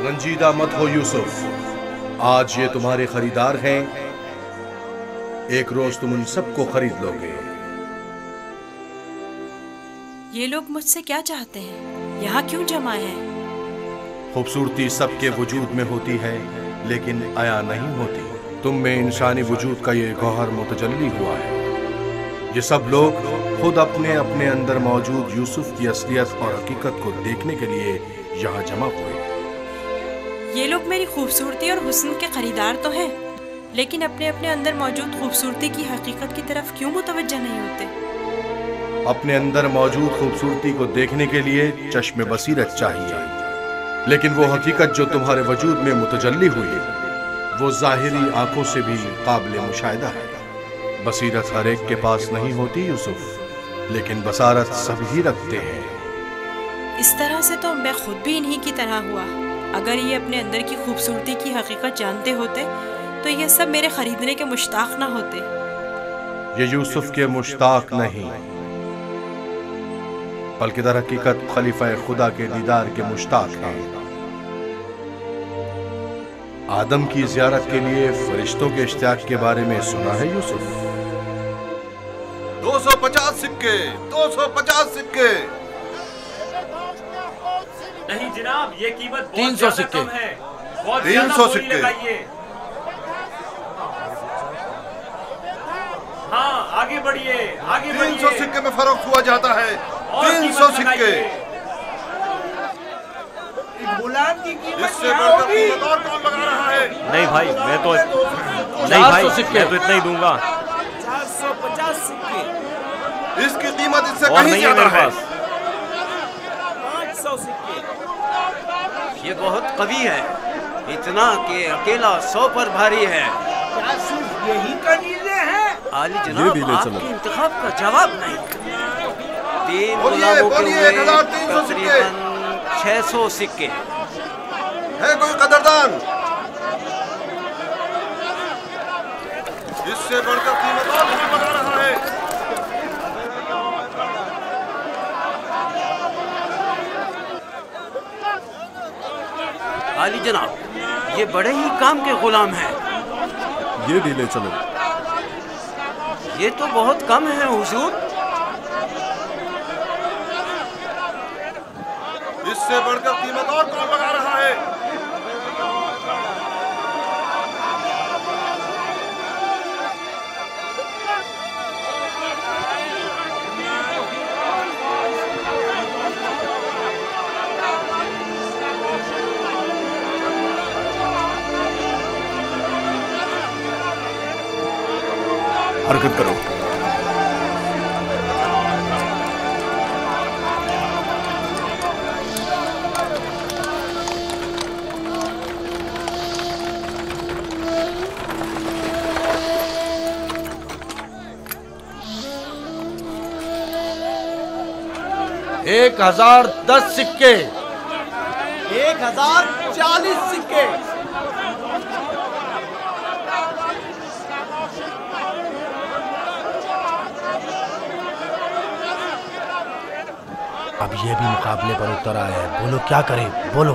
रंजीदा मत हो यूसुफ, आज ये तुम्हारे खरीदार हैं, एक रोज तुम उन सबको खरीद लोगे। ये लोग मुझसे क्या चाहते हैं? यहाँ क्यों जमा हैं? खूबसूरती सबके वजूद में होती है लेकिन आया नहीं होती। तुम में इंसानी वजूद का ये गौहर मुतजल्ली हुआ है। ये सब लोग खुद अपने अपने अंदर मौजूद यूसुफ की असलियत और हकीकत को देखने के लिए यहाँ जमा हुए। ये लोग मेरी खूबसूरती और हुस्न के खरीदार तो हैं, लेकिन अपने अपने अंदर मौजूद खूबसूरती की हकीकत की तरफ क्यों मुतवज्जह नहीं होते? अपने अंदर मौजूद खूबसूरती को देखने के लिए चश्मे बसीरत चाहिए, लेकिन वो हकीकत जो तुम्हारे वजूद में मुतजल्ली हुई वो जाहिरी आंखों से भी काबिल मुशाहिदा है। बसीरत हर एक के पास नहीं होती यूसुफ, लेकिन बसारत सभी रखते हैं। इस तरह से तो मैं खुद भी इन्हीं की तरह हुआ। अगर ये अपने अंदर की खूबसूरती की हकीकत जानते होते तो ये सब मेरे खरीदने के मुश्ताक ना होते। ये यूसुफ के मुश्ताक नहीं, बल्कि दर हकीकत खलीफा खुदा के दीदार के मुश्ताक हैं। आदम की ज़ियारत के लिए फरिश्तों के इश्तियाक के बारे में सुना है यूसुफ? 250 सिक्के, 250 सिक्के। नहीं जनाब, ये कीमत 300 सिक्के है। 300 सिक्के। हाँ, आगे बढ़िए, आगे बढ़िए। 300 सिक्के में फरोख्त हुआ जाता है। 300 सिक्के। इससे बढ़कर कीमत और कौन लगा रहा है? नहीं भाई, मैं तो इतना ही दूंगा। 450 सिक्के। इसकी कीमत इससे और कहीं नहीं है ज्यादा मेरे है। पास। 500 सिक्के। ये बहुत कवि है, इतना कि अकेला 100 पर भारी है। क्या सिर्फ यही कनीज़े हैं? आली जनाब, आपके इंतखाब का जवाब नहीं। 3 गुलामों के बोलिए, हुए 1300 सिक्के। तकरीबन 600 सिक्के। है कोई कदरदान? इससे बढ़कर कीमत और कौन लगा रहा है? आली जनाब, ये बड़े ही काम के गुलाम हैं। ये ढीले चलो। ये तो बहुत कम है हुजूर। इससे बढ़कर कीमत और कौन लगा रहा है? हरकत करो। एक 1010 सिक्के। 1040 सिक्के। अब ये भी मुकाबले पर उतर आया है। बोलो क्या करें, बोलो।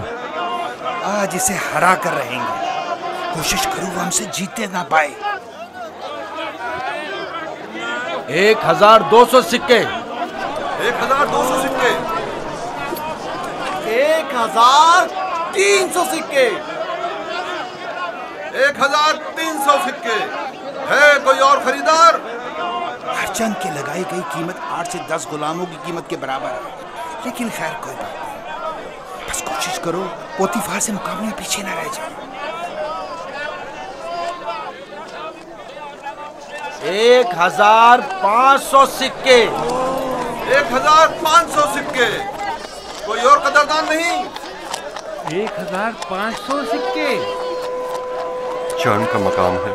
आज इसे हरा कर रहेंगे। कोशिश करूँ वो हमसे जीते ना पाए। 1200 सिक्के। 1200 सिक्के। 1300 सिक्के। 1300 सिक्के। है कोई और खरीदार? हरचंद की लगाई गई कीमत 8 से 10 गुलामों की कीमत के बराबर है, लेकिन खैर कोई बात नहीं। बस कोशिश करो पोतीफार से मुकाबले में पीछे ना रह जाओ। 1500 सिक्के। 1500 सिक्के। कोई और कदरदान नहीं? 1500 सिक्के। चांद का मकाम है,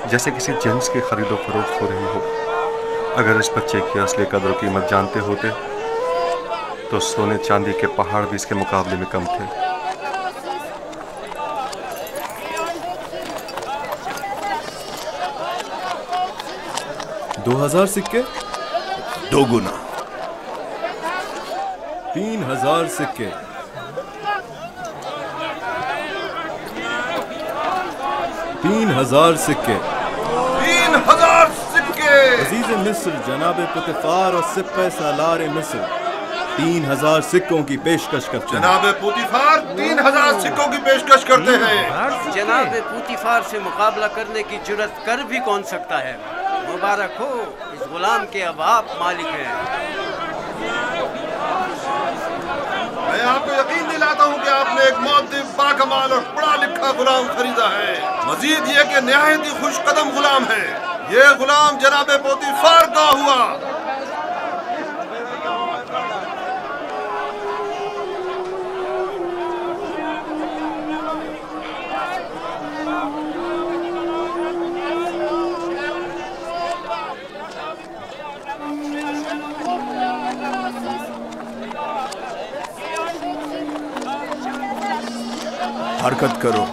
जैसे किसी जिन्स की खरीदो फरोख्त हो रही हो। अगर इस बच्चे की असली कदर कीमत जानते होते तो सोने चांदी के पहाड़ भी इसके मुकाबले में कम थे। 2000 सिक्के? 2 गुना। 3000 सिक्के। 3000 सिक्के। 3000 सिक्के। अजीज मिस्र जनाब पुतिफार और सिप्पे सालार मिस्र 3000 सिक्कों की पेशकश करते हैं। जनाब पुतिफार 3000 सिक्कों की पेशकश करते हैं। जनाब पुतिफार से मुकाबला करने की जुर्रत कर भी कौन सकता है? मुबारक हो, इस गुलाम के अब आप मालिक हैं। मैं आपको यकीन दिलाता हूँ कि आपने एक मुअद्दिब, बाकमाल और पढ़ा लिखा गुलाम खरीदा है। मजीद ये कि निहायत ही खुश कदम गुलाम है। ये गुलाम जनाब पुतिफार का हुआ। हरकत करो।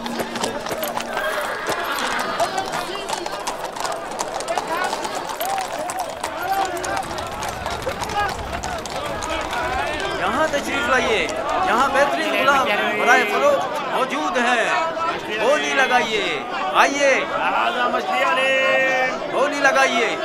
यहाँ तशरीफ लाइए, यहाँ बेहतरीन गुलाम बराए फरोख्त मौजूद हैं। बोली लगाइए, आइए बोली लगाइए।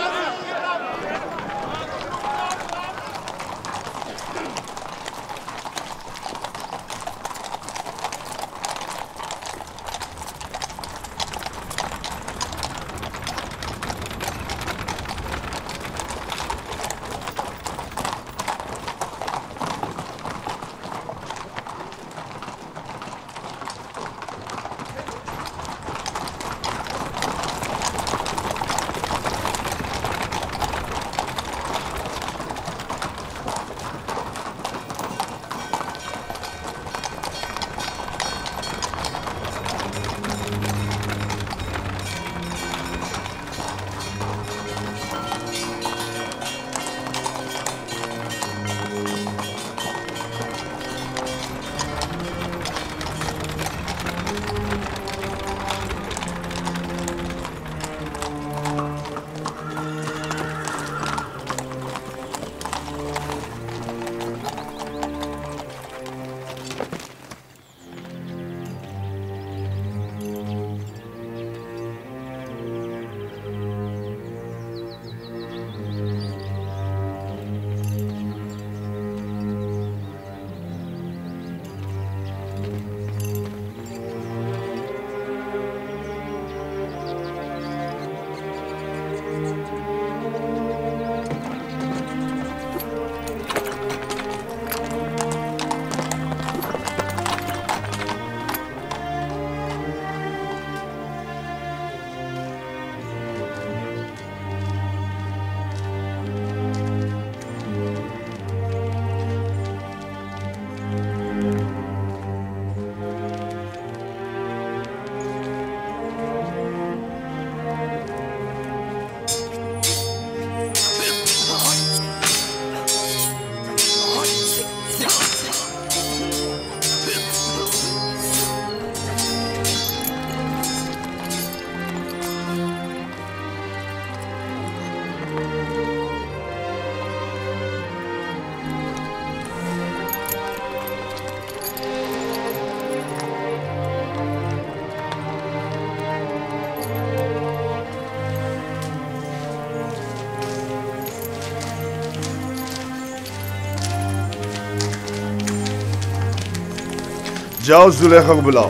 जाओ जुलेखा को बुलाओ।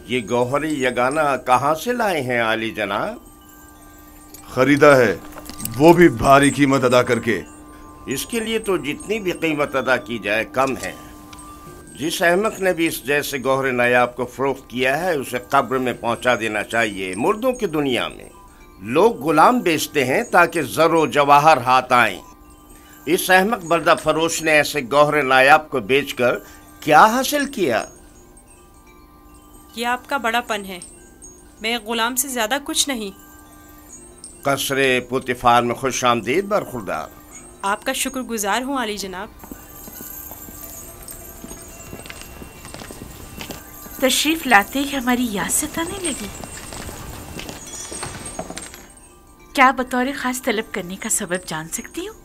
ये गौहरी यगाना कहाँ से लाए हैं आली जनाब? खरीदा है, वो भी भारी कीमत अदा करके। इसके लिए तो जितनी भी कीमत अदा की जाए कम है। जिस अहमक ने भी इस जैसे गौहर नायाब को फरोख्त किया है उसे कब्र में पहुंचा देना चाहिए। मुर्दों की दुनिया में लोग गुलाम बेचते हैं ताकि ज़रो जवाहर हाथ आएं। इस अहमक बर्दा फरोश ने ऐसे गौहर नायाब को बेचकर क्या हासिल किया? ये आपका बड़ापन है। मैं एक गुलाम से ज्यादा कुछ नहीं। कसरे पुतिफार में खुश आमदीद बरखुरदार। आपका शुक्रगुजार हूँ आली जनाब। तशरीफ लाते ही हमारी यासत आने लगी। क्या बतौर खास तलब करने का सबब जान सकती हूँ?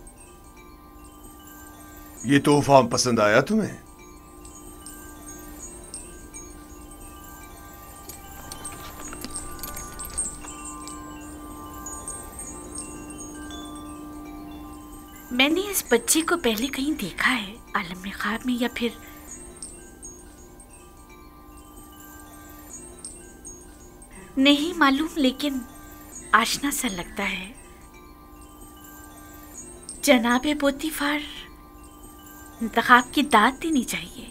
ये तोहफा पसंद आया तुम्हें? मैंने इस बच्चे को पहले कहीं देखा है, आलम ख्वाब में या फिर नहीं मालूम, लेकिन आशना सा लगता है। जनाबे पोतीफार, इंतखाब की दाद देनी चाहिए।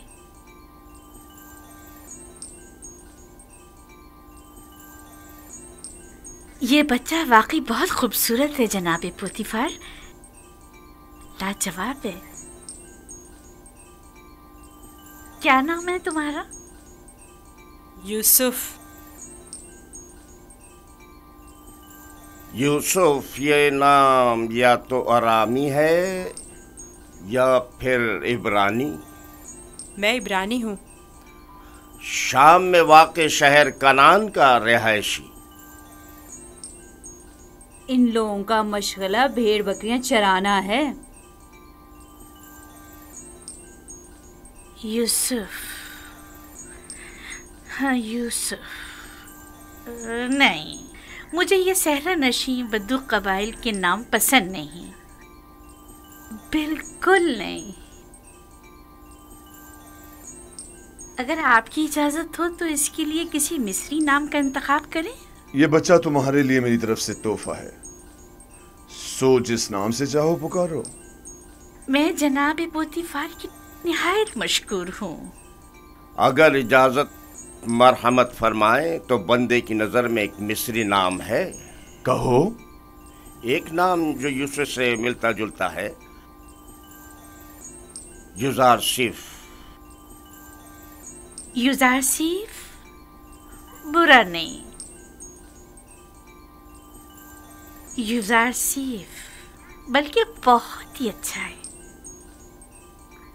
ये बच्चा वाकई बहुत खूबसूरत है जनाबे पोतीफार, लाजवाब है। क्या नाम है तुम्हारा? यूसुफ। यूसुफ ये नाम या तो अरामी है या फिर इब्रानी। मैं इब्रानी हूँ। शाम में वाक़े शहर कनान का रिहायशी। इन लोगों का मशगला भेड़ बकरियां चराना है। यूसुफ, हाँ यूसुफ। नहीं, मुझे ये सहरा नशीं बद्दू कबाइल के नाम पसंद नहीं, बिल्कुल नहीं। अगर आपकी इजाजत हो तो इसके लिए किसी मिस्री नाम का इंतखाब करें। ये बच्चा तुम्हारे लिए मेरी तरफ से तोहफा है, सो जिस नाम से चाहो पुकारो। मैं जनाब पोतीफार की निहायत मशकूर हूँ। अगर इजाजत मरहमत फरमाए तो बंदे की नजर में एक मिस्री नाम है। कहो। एक नाम जो यूसुफ से मिलता जुलता है, युजारसिफ। युजारसिफ बुरा नहीं, युजारसिफ बल्कि बहुत ही अच्छा है।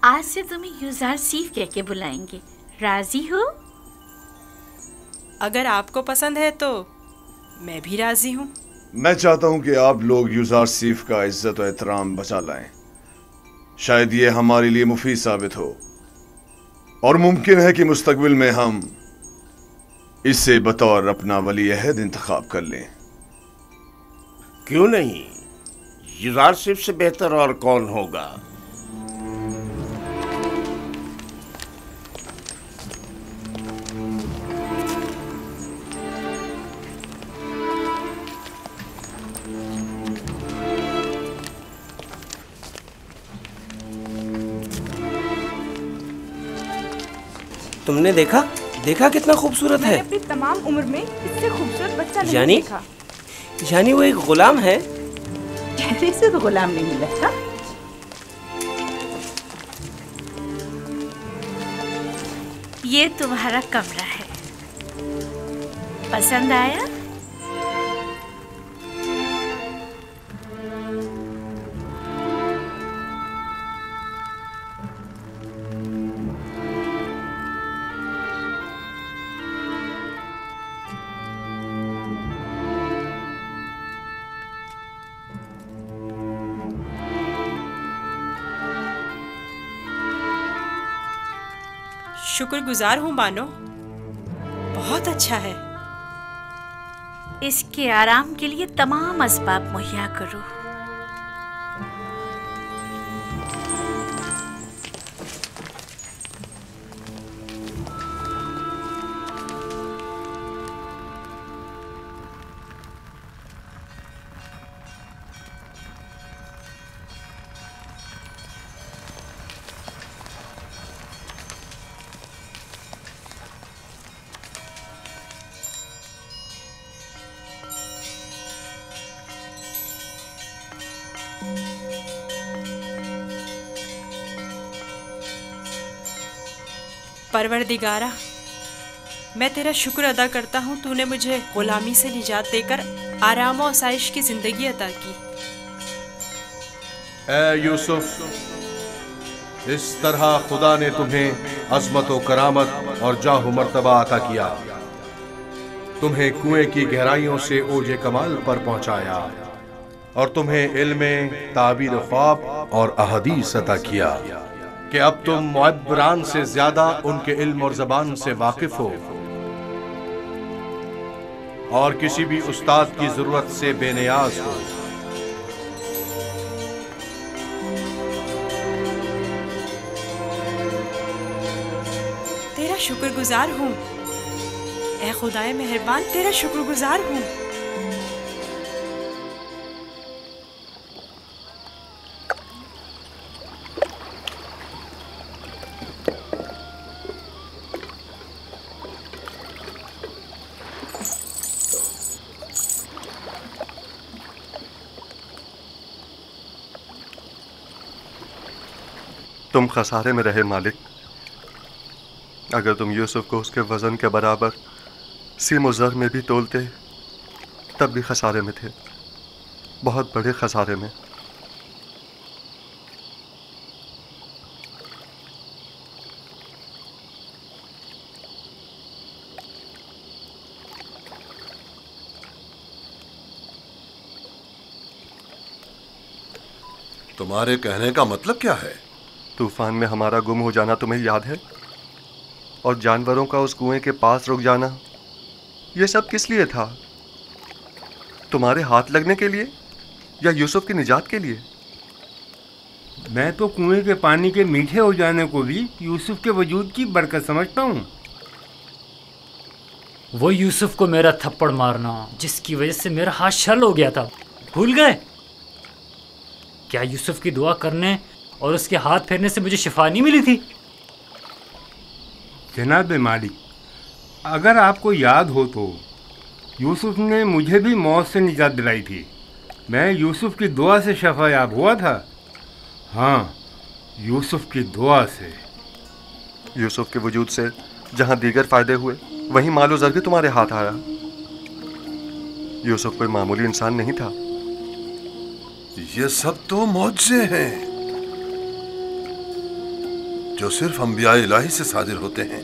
आज से तुम्हें युजारसिफ कह के बुलाएंगे, राजी हो? अगर आपको पसंद है तो मैं भी राजी हूँ। मैं चाहता हूँ कि आप लोग युजारसिफ का इज्जत और एहतराम बचा लाएं। शायद ये हमारे लिए मुफीद साबित हो और मुमकिन है कि मुस्तकबिल में हम इसे बतौर अपना वली अहद इंतखाब कर लें। क्यों नहीं, युजारसिफ से बेहतर और कौन होगा। तुमने देखा कितना खूबसूरत है। अपनी तमाम उम्र में इससे खूबसूरत बच्चा नहीं देखा। यानी वो एक गुलाम है। चेहरे से तो गुलाम नहीं लगता। ये तुम्हारा कमरा है, पसंद आया? शुक्रगुजार हूँ बानो, बहुत अच्छा है। इसके आराम के लिए तमाम असबाब मुहैया करो। परवरदिगारा, मैं तेरा शुक्र अदा करता हूँ, तूने मुझे गुलामी से निजात देकर आराम और आसाइश की जिंदगी अता की। ए यूसुफ, इस तरह खुदा ने तुम्हें अजमत व करामत और जाह मर्तबा अता किया, तुम्हें कुएं की गहराइयों से ओजे कमाल पर पहुंचाया और तुम्हें इल्म ताबीर ख्वाब और अहदीस अता किया कि अब तुम मुअब्बरान से ज्यादा उनके इल्म और जबान से वाकिफ हो और किसी भी उस्ताद की जरूरत से बेनियाज हो। तेरा शुक्रगुजार हूँ ए खुदाए मेहरबान, तेरा शुक्रगुजार हूँ। तुम खसारे में रहे मालिक। अगर तुम यूसुफ को उसके वजन के बराबर सीम ज़र में भी तोलते तब भी खसारे में थे, बहुत बड़े खसारे में। तुम्हारे कहने का मतलब क्या है? तूफान में हमारा गुम हो जाना तुम्हें याद है? और जानवरों का उस कुएं के पास रुक जाना, ये सब किस लिए था? तुम्हारे हाथ लगने के लिए या यूसुफ की निजात के लिए? मैं तो कुएं के पानी के मीठे हो जाने को भी यूसुफ के वजूद की बरकत समझता हूँ। वो यूसुफ को मेरा थप्पड़ मारना जिसकी वजह से मेरा हाथ शल हो गया था, भूल गए? क्या यूसुफ की दुआ करने और उसके हाथ फेरने से मुझे शिफा नहीं मिली थी? जनाब मालिक, अगर आपको याद हो तो यूसुफ ने मुझे भी मौत से निजात दिलाई थी। मैं यूसुफ की दुआ से शफायाब हुआ था। हाँ, यूसुफ की दुआ से। यूसुफ के वजूद से जहाँ दीगर फायदे हुए, वहीं मालो ज़र भी तुम्हारे हाथ आया। यूसुफ कोई मामूली इंसान नहीं था। ये सब तो मौजज़े हैं जो सिर्फ अंबिया इलाही से सादिर होते हैं।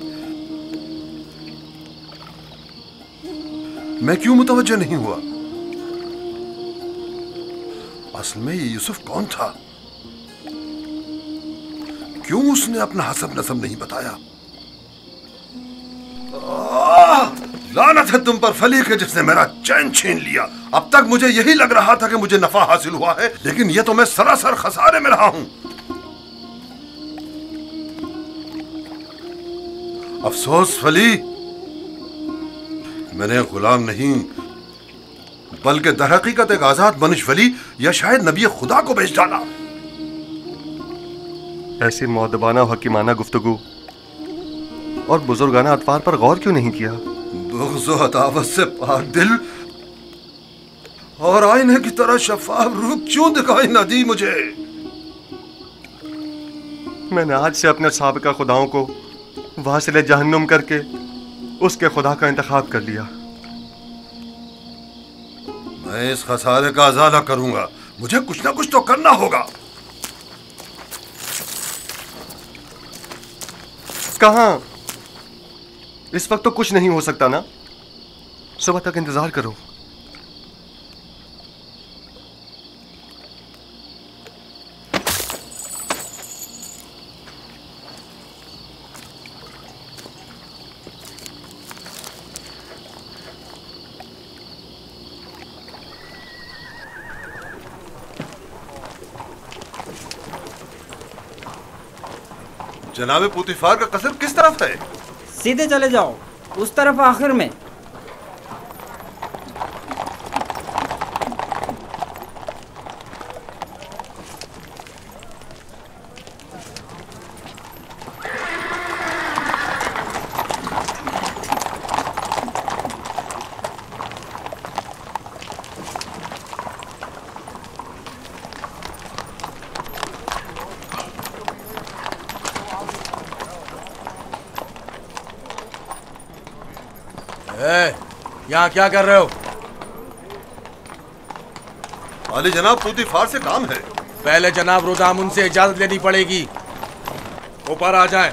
मैं क्यों मुतवज्जो नहीं हुआ? असल में ये यूसुफ कौन था? क्यों उसने अपना हसब नसब नहीं बताया? लानत है तुम पर फली के जिसने मेरा चैन छीन लिया। अब तक मुझे यही लग रहा था कि मुझे नफा हासिल हुआ है, लेकिन यह तो मैं सरासर खसारे में रहा हूं। अफसोस फली, मैंने गुलाम नहीं बल्कि दरहकीकत एक आजाद मनुष्य वली या शायद नबी खुदा को बेच डाला। ऐसी मौदबाना हकीमाना गुफ्तगू और बुजुर्गाना अतवार पर गौर क्यों नहीं किया? बुग़्ज़ व अदावत से पाक दिल और आईने की तरह शफाफ रूह क्यों दिखाई न दी मुझे? मैंने आज से अपने साबिका खुदाओं को वासिले जहन्नुम करके उसके खुदा का इंतखाब कर लिया। मैं इस खसारे का अज़ाला करूंगा। मुझे कुछ ना कुछ तो करना होगा। कहां? इस वक्त तो कुछ नहीं हो सकता ना। सुबह तक इंतजार करो। जनाबे पुतिफार का कसर किस तरफ है? सीधे चले जाओ, उस तरफ आखिर में। यहाँ क्या कर रहे हो? वाली जनाब पोतीफार से काम है। पहले जनाब रुदामुन से इजाजत लेनी पड़ेगी। ऊपर आ जाए।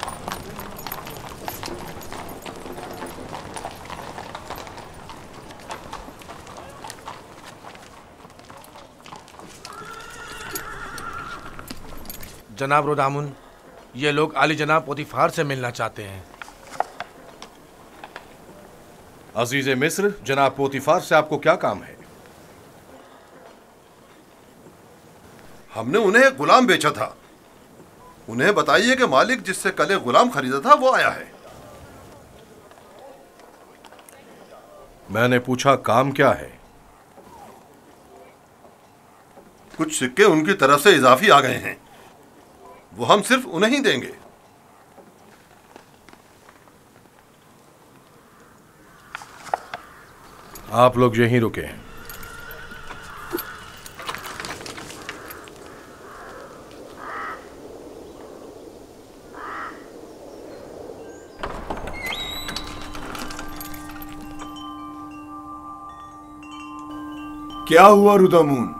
जनाब रुदामुन, ये लोग आली जनाब पोतीफार से मिलना चाहते हैं। अजीज मिस्र, जनाब पोतीफार से आपको क्या काम है? हमने उन्हें एक गुलाम बेचा था। उन्हें बताइए कि मालिक जिससे कल एक गुलाम खरीदा था वो आया है। मैंने पूछा काम क्या है? कुछ सिक्के उनकी तरफ से इजाफी आ गए हैं, वो हम सिर्फ उन्हें ही देंगे। आप लोग यहीं रुके हैं। क्या हुआ रुदामुन?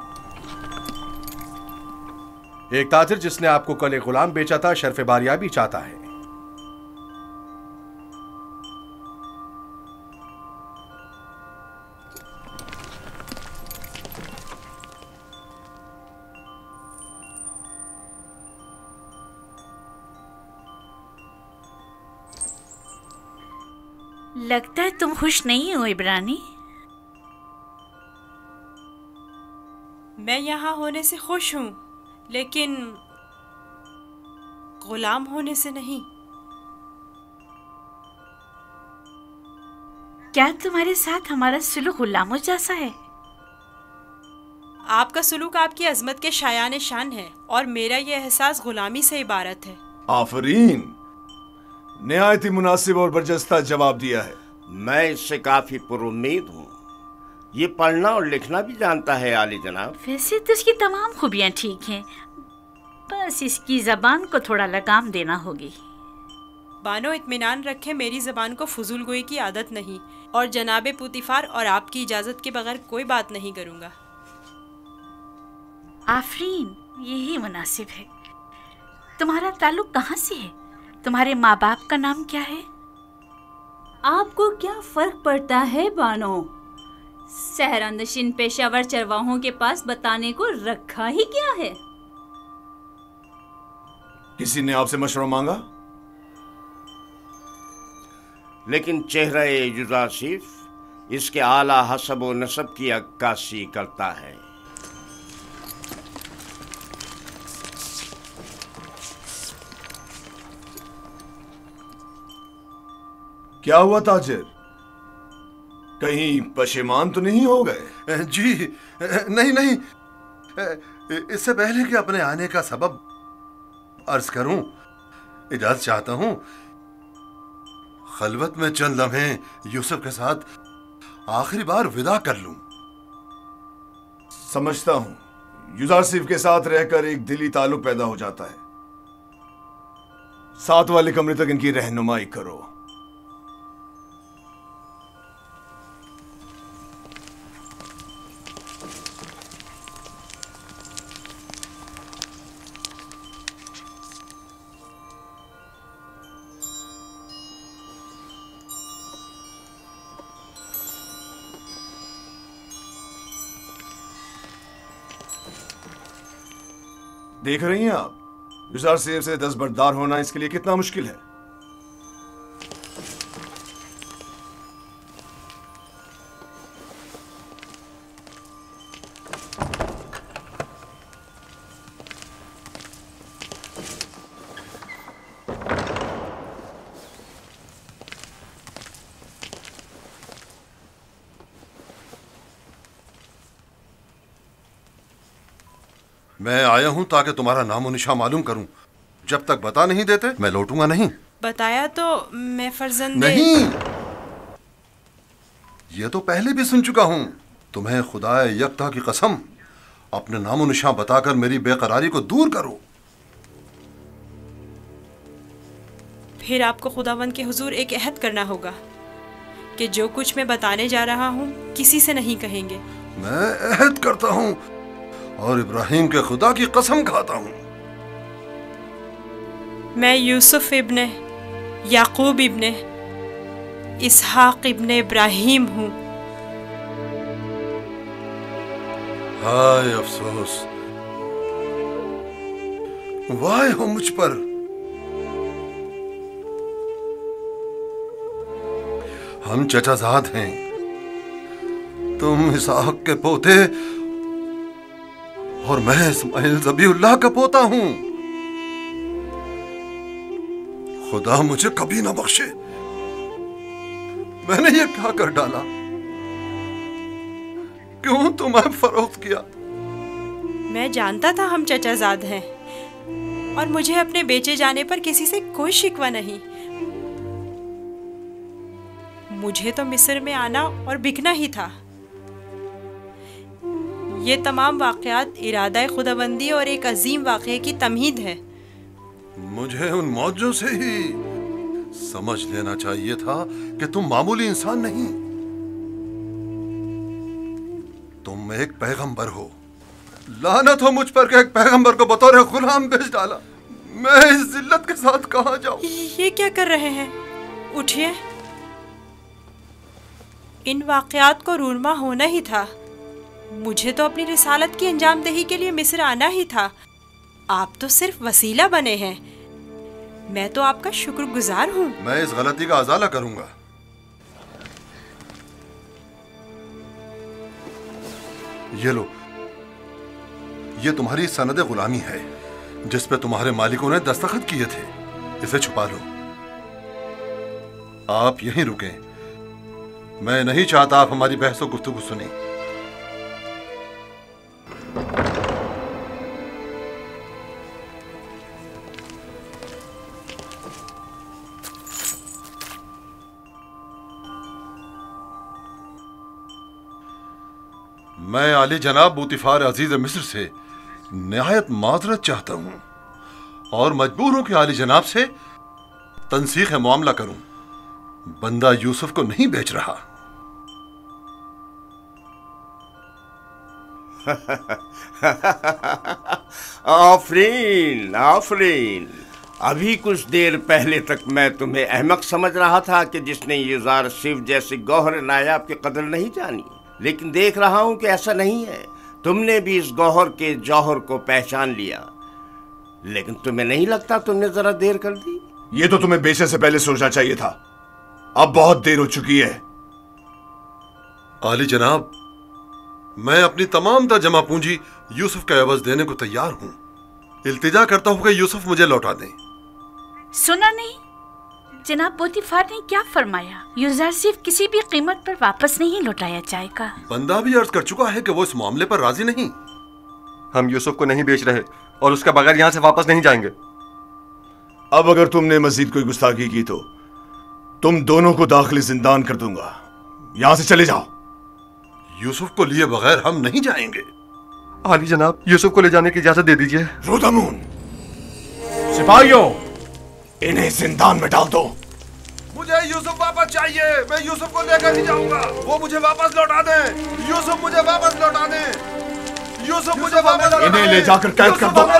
एक ताजिर जिसने आपको कल एक गुलाम बेचा था शर्फ बारियाबी चाहता है। लगता है तुम खुश नहीं हो इब्रानी। मैं यहाँ होने से खुश हूँ, लेकिन गुलाम होने से नहीं। क्या तुम्हारे साथ हमारा सुलूक गुलामों जैसा है? आपका सुलूक आपकी अजमत के शायान शान है और मेरा ये एहसास गुलामी से इबारत है। आफरीन, निहायत ही मुनासिब और बरजस्ता जवाब दिया है। मैं इससे काफी पुरुम्मीद हूँ। ये पढ़ना और लिखना भी जानता है आली जनाब। वैसे तो इसकी तमाम खूबियाँ ठीक हैं, बस इसकी जबान को थोड़ा लगाम देना होगी। बानो इत्मीनान रखे, मेरी जबान को फजूल गोई की आदत नहीं और जनाबे पोतीफार और आपकी इजाजत के बगैर कोई बात नहीं करूँगा। आफरीन, यही मुनासिब है। तुम्हारा ताल्लुक कहाँ से है? तुम्हारे माँ बाप का नाम क्या है? आपको क्या फर्क पड़ता है बानो? सहरानशीन पेशावर चरवाहों के पास बताने को रखा ही क्या है? किसी ने आपसे मशवरा मांगा? लेकिन चेहरा युजासिफ इसके आला हसब व नसब की अक्कासी करता है। क्या हुआ ताजिर? कहीं पशेमान तो नहीं हो गए? जी नहीं नहीं, इससे पहले कि अपने आने का सबब अर्ज करूं, इजाजत चाहता हूं खलवत में चंद लम्हे यूसुफ के साथ आखिरी बार विदा कर लूं। समझता हूं, युजासिफ के साथ रहकर एक दिली ताल्लुक पैदा हो जाता है। साथ वाले कमरे तक इनकी रहनुमाई करो। देख रही हैं आप, युजासिफ से दस्तबरदार होना इसके लिए कितना मुश्किल है। मैं आया हूं ताकि तुम्हारा नामो निशा मालूम करूं। जब तक बता नहीं देते मैं लौटूंगा नहीं। बताया तो मैं फर्जंदे नहीं, ये तो पहले भी सुन चुका हूं। तुम्हें खुदाए यकता की कसम, अपने नामो निशा बताकर मेरी बेकरारी को दूर करो। फिर आपको खुदावंद के हुजूर एक अहद करना होगा कि जो कुछ मैं बताने जा रहा हूँ किसी से नहीं कहेंगे। मैं अहद करता हूँ और इब्राहिम के खुदा की कसम खाता हूँ। मैं यूसुफ इब्ने याकूब इब्ने इसहाक इब्ने इब्राहिम हूँ। हाय अफसोस, वाह हो मुझ पर। हम चचाजाद हैं, तुम इसहाक के पोते और मैं इस्माइल ज़बीउल्लाह का पोता हूं। खुदा मुझे कभी ना बख्शे, मैंने ये क्या कर डाला? क्यों तुम्हें फरोख्त किया? मैं जानता था हम चचाजाद हैं और मुझे अपने बेचे जाने पर किसी से कोई शिकवा नहीं। मुझे तो मिस्र में आना और बिकना ही था। ये तमाम वाक़यात इरादा खुदाबंदी और एक अजीम वाक़े की तमहीद है। मुझे उन मौजों से ही समझ लेना चाहिए था कि तुम मामूली इंसान नहीं, तुम एक पैगंबर हो। लानत हो मुझ पर कि एक पैगंबर को बतौर गुलाम बेच डाला। मैं इस जिल्लत के साथ कहां जाऊं? ये क्या कर रहे हैं? उठिए। इन वाक़यात को रूनमा होना ही था। मुझे तो अपनी रिसालत की अंजामदही के लिए मिस्र आना ही था। आप तो सिर्फ वसीला बने हैं। मैं तो आपका शुक्रगुजार हूँ। मैं इस गलती का अज़ाला करूंगा। ये लो, ये तुम्हारी सनद गुलामी है जिस पे तुम्हारे मालिकों ने दस्तखत किए थे। इसे छुपा लो। आप यहीं रुकें, मैं नहीं चाहता आप हमारी बहस और गुफ्तगू सुने। मैं आली जनाब बूतिफार अजीज मिस्र से निहायत माजरत चाहता हूं और मजबूर हूं कि आली जनाब से तनसीख मामला करूं। बंदा यूसुफ को नहीं बेच रहा। आफरीन आफरीन, अभी कुछ देर पहले तक मैं तुम्हें अहमक समझ रहा था कि जिसने यूज़ार सिर्फ जैसे गौहर नायाब की कदर नहीं जानी, लेकिन देख रहा हूं कि ऐसा नहीं है। तुमने भी इस गौहर के जौहर को पहचान लिया, लेकिन तुम्हें नहीं लगता तुमने जरा देर कर दी? ये तो तुम्हें बेचने से पहले सोचना चाहिए था। अब बहुत देर हो चुकी है। आली जनाब, मैं अपनी तमाम जमा पूंजी यूसुफ के एवज देने को तैयार हूं। इल्तिजा करता हूं कि यूसुफ मुझे लौटा दें। सुना नहीं जनाब पोतीफार ने क्या फरमाया? यूज़र सिर्फ किसी भी कीमत पर वापस नहीं लौटाया जाएगा। बंदा भी अर्ज कर चुका है कि वो इस मामले पर राजी नहीं। हम यूसुफ को नहीं बेच रहे और उसके बगैर यहाँ से वापस नहीं जाएंगे। अब अगर तुमने मजीद कोई गुस्ताखी की तो तुम दोनों को दाखिली जिंदान कर दूंगा। यहां से चले जाओ। यूसुफ को लिए बगैर हम नहीं जाएंगे। आली जनाब, यूसुफ को ले जाने की इजाजत दे दीजिए। रोदामून, सिपाहियों, इन्हें जिंदान में डाल दो। मुझे यूसुफ वापस चाहिए। मैं यूसुफ को लेकर ही जाऊंगा। वो मुझे वापस लौटा दें। यूसुफ मुझे वापस लौटा दें। यूसुफ मुझे वापस, इन्हें ले जाकर कैद कर दो। मुझे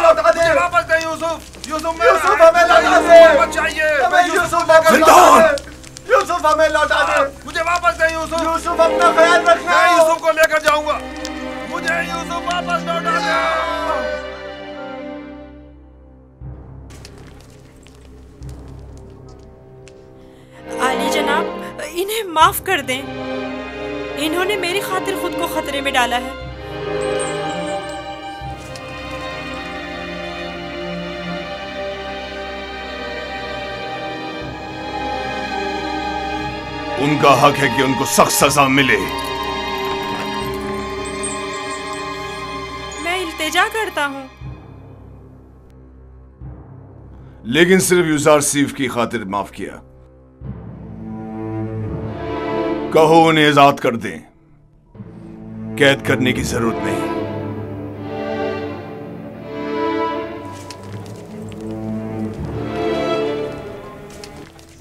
वापस दें यूसुफ। यूसुफ हमें लौटा दें। वापस चाहिए। हमें यूसुफ लेकर यूसुफ हमें लौटा दें। मुझे वापस दें यूसुफ। यूसुफ अपना ख्याल रखना। मैं यूसुफ को लेकर जाऊंगा। मुझे यूसुफ वापस लौटा दें। आली जनाब, इन्हें माफ कर दें। इन्होंने मेरी खातिर खुद को खतरे में डाला है। उनका हक है कि उनको सख्त सजा मिले। मैं इल्तिजा करता हूँ, लेकिन सिर्फ यूज़ार सीफ की खातिर माफ किया। कहो उन्हें आजाद कर दें। कैद करने की जरूरत नहीं।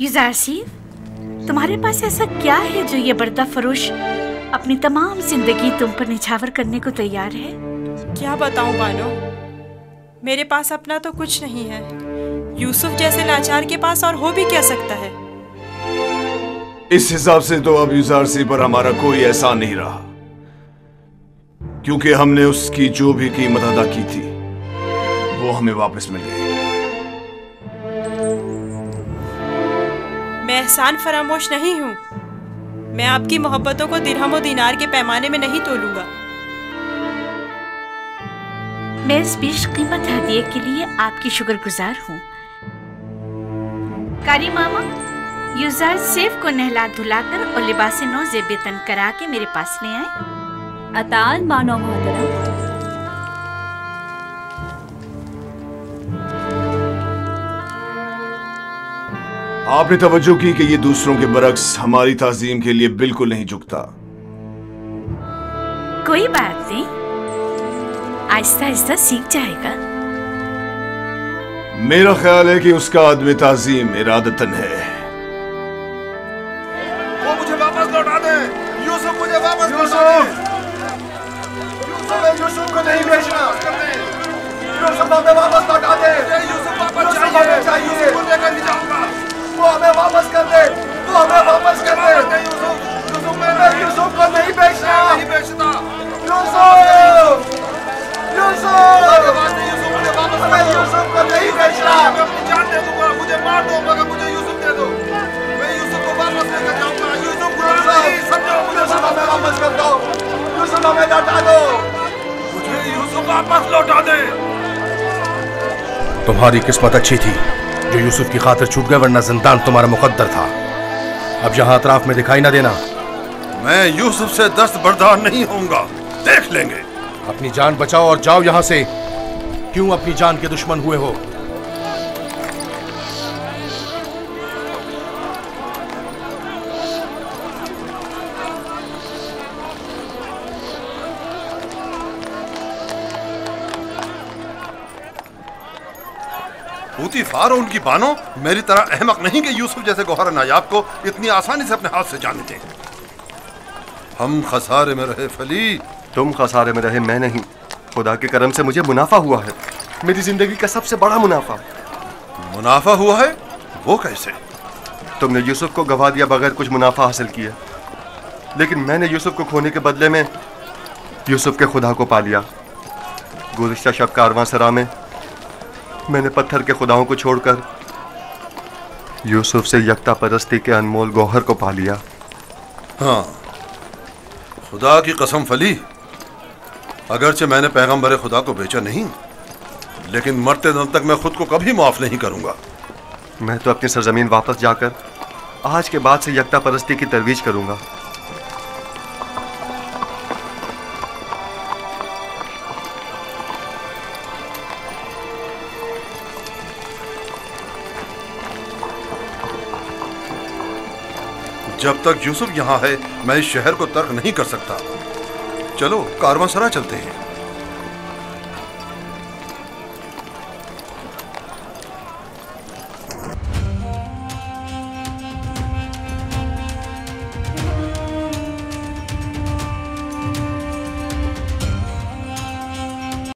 यूज़ार सीफ, तुम्हारे पास ऐसा क्या है जो ये पर्दा फरोश अपनी तमाम जिंदगी तुम पर निछावर करने को तैयार है? क्या बताऊं बानो, मेरे पास अपना तो कुछ नहीं है। यूसुफ जैसे लाचार के पास और हो भी क्या सकता है? इस हिसाब से तो अब यूजारसी पर हमारा कोई एहसान नहीं रहा, क्योंकि हमने उसकी जो भी कीमत अदा की थी वो हमें वापस मिल गई। मैं एहसान फरामोश नहीं हूँ। मैं आपकी मोहब्बतों को दिरहम और दीनार के पैमाने में नहीं तोलूंगा। मैं इस बेशकीमत हदिये के लिए आपकी शुक्रगुजार हूँ। कारी मामा, यूजार सेफ को नहला धुलाकर और लिबास नौ जेबेतन करा के मेरे पास ले आए। अतान मानो मोहतरम। आपने तवज्जो की कि ये दूसरों के बरक्स हमारी ताजीम के लिए बिल्कुल नहीं झुकता। कोई बात नहीं, आहिस्ता आहिस्ता सीख जाएगा। मेरा ख्याल है कि उसका आदमी ताजीम इरादतन है। वो मुझे वापस लौटा दे। यूसुफ मुझे वापस लौटा दे। यूसुफ को नहीं बेचना। यूसुफ हमें वापस लौटा दे। यूसुफ वापस चाहिए। यूसुफ को लेकर नहीं जाऊंगा। वो हमें वापस कर दे। वो हमें वापस कर दे। यूसुफ को नहीं बेचना। नहीं बेचता। यूसुफ मुझे वापस कर दो। यूसुफ को नहीं बेचना। मैं अपनी जान दे दूंगा। मुझे मार दो मगर मुझे यूसुफ दे दो। मैं यूसुफ को वापस लेकर जाऊंगा। यूसुफ गुलाम नहीं, समझो। मुझे हमें वापस कर दो। यूसुफ हमें लौटा दो। मुझे यूसुफ वापस लौटा दे। तुम्हारी किस्मत अच्छी थी जो यूसुफ की खातिर छूट गए, वरना जिंदान तुम्हारा मुकद्दर था। अब यहाँ अतराफ में दिखाई ना देना। मैं यूसुफ से दस्त बर्दार नहीं होऊंगा। देख लेंगे। अपनी जान बचाओ और जाओ यहाँ से। क्यों अपनी जान के दुश्मन हुए हो? पूतीफार और उनकी बानो मेरी तरह अहमक नहीं कि यूसुफ जैसे गौहर नायाब को इतनी आसानी से अपने हाथ से जाने दें। हम खसारे में रहे फली। तुम खसारे में रहे, मैं नहीं। खुदा के करम से मुझे मुनाफा हुआ है, मेरी जिंदगी का सबसे बड़ा मुनाफा। मुनाफा हुआ है? वो कैसे? तुमने यूसुफ को गवा दिया बगैर कुछ मुनाफा हासिल किया, लेकिन मैंने यूसुफ को खोने के बदले में यूसुफ के खुदा को पा लिया। गुज़िश्ता शब कारवांसरा में मैंने पत्थर के खुदाओं को छोड़कर यूसुफ से यकता परस्ती के अनमोल गौहर को पा लिया। हाँ, खुदा की कसम फली, अगरचे मैंने पैगंबर खुदा को बेचा नहीं, लेकिन मरते दम तक मैं खुद को कभी माफ नहीं करूंगा। मैं तो अपनी सरजमीन वापस जाकर आज के बाद से यकता परस्ती की तरवीज करूंगा। जब तक यूसुफ यहाँ है मैं इस शहर को तर्क नहीं कर सकता। चलो कारवांसरा चलते हैं।